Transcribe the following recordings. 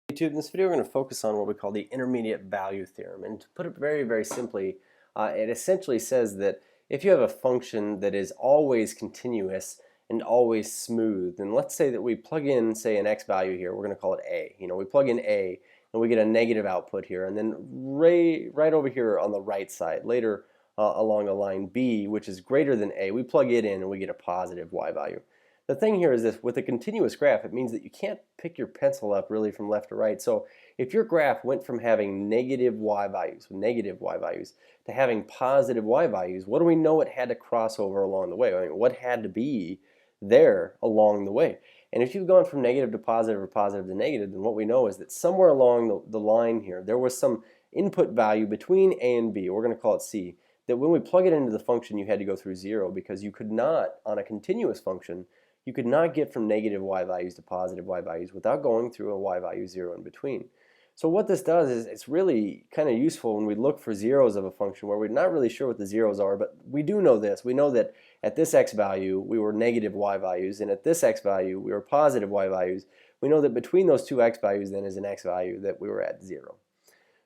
YouTube, in this video we're going to focus on what we call the intermediate value theorem. And to put it very, very simply, it essentially says that if you have a function that is always continuous and always smooth, and let's say that we plug in, say, an x value here, we're going to call it a. We plug in a and we get a negative output here, and then right over here on the right side, later along the line b, which is greater than a, we plug it in and we get a positive y value. The thing here is this: with a continuous graph, it means that you can't pick your pencil up really from left to right. So if your graph went from having negative y values to having positive y values, what do we know it had to cross over along the way? I mean, what had to be there along the way? And if you've gone from negative to positive or positive to negative, then what we know is that somewhere along the line here, there was some input value between a and b, we're going to call it c, that when we plug it into the function, you had to go through 0, because you could not, on a continuous function, you could not get from negative y values to positive y values without going through a y value 0 in between. So what this does is it's really kind of useful when we look for zeros of a function where we're not really sure what the zeros are, but we do know this. We know that at this x value we were negative y values, and at this x value we were positive y values. We know that between those two x values then is an x value that we were at 0.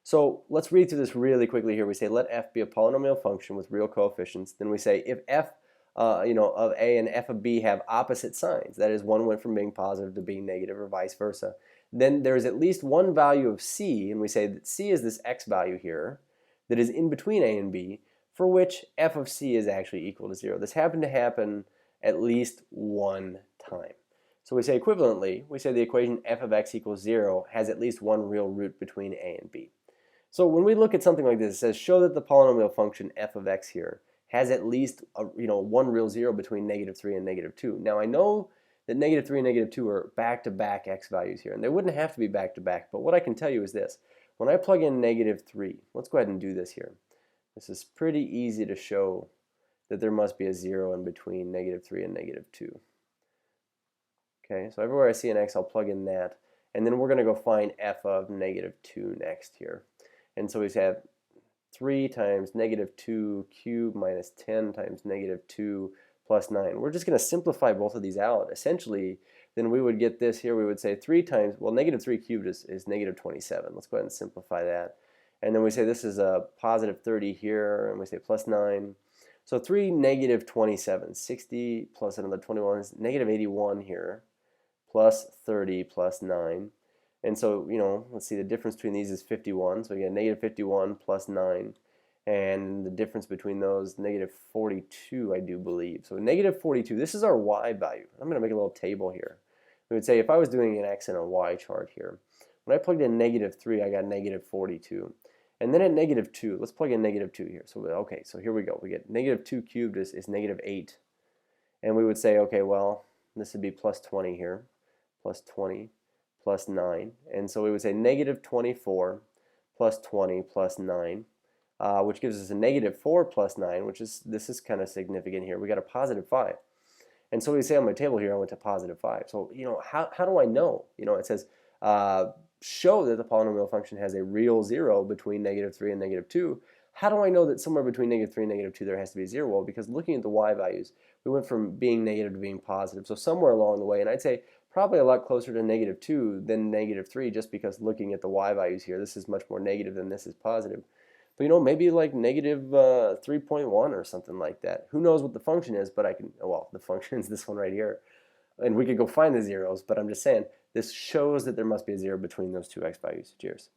So let's read through this really quickly here. We say let f be a polynomial function with real coefficients. Then we say if f of a and f of b have opposite signs, that is, one went from being positive to being negative or vice versa, then there is at least one value of c, and we say that c is this x value here that is in between a and b, for which f of c is actually equal to 0. This happened to happen at least one time. So we say equivalently, we say the equation f of x equals 0 has at least one real root between a and b. So when we look at something like this, it says show that the polynomial function f of x here has at least one real 0 between -3 and -2. Now I know that -3 and -2 are back-to-back x values here, and they wouldn't have to be back-to-back, but what I can tell you is this: when I plug in -3, let's go ahead and do this here. This is pretty easy to show that there must be a 0 in between -3 and -2. Okay, so everywhere I see an x, I'll plug in that, and then we're going to go find f of -2 next here. And so we have 3 times -2 cubed minus 10 times -2 plus 9. We're just going to simplify both of these out. Essentially, then we would get this here. We would say 3 times, well, -3 cubed is -27. Let's go ahead and simplify that. And then we say this is a positive 30 here, and we say plus 9. So 3 -27, 60 plus another 21 is -81 here, plus 30 plus 9. And so, let's see, the difference between these is 51. So we get -51 plus 9. And the difference between those, -42, I do believe. So -42, this is our y value. I'm going to make a little table here. We would say if I was doing an x and a y chart here, when I plugged in -3, I got -42. And then at -2, let's plug in -2 here. So, okay, so here we go. We get -2 cubed is -8. And we would say, okay, well, this would be plus 20 here, plus 20. Plus 9, and so we would say -24 plus 20 plus 9, which gives us a -4 plus 9, this is kind of significant here. We got a positive 5, and so we say on my table here I went to positive 5. So how do I know? It says show that the polynomial function has a real 0 between -3 and -2. How do I know that somewhere between -3 and -2 there has to be a 0? Well, because looking at the y values, we went from being negative to being positive. So somewhere along the way, and I'd say probably a lot closer to -2 than -3, just because looking at the y values here, this is much more negative than this is positive. But maybe like -3.1 or something like that. Who knows what the function is, but well, the function is this one right here. And we could go find the zeros, but I'm just saying, this shows that there must be a 0 between those two x values. Cheers.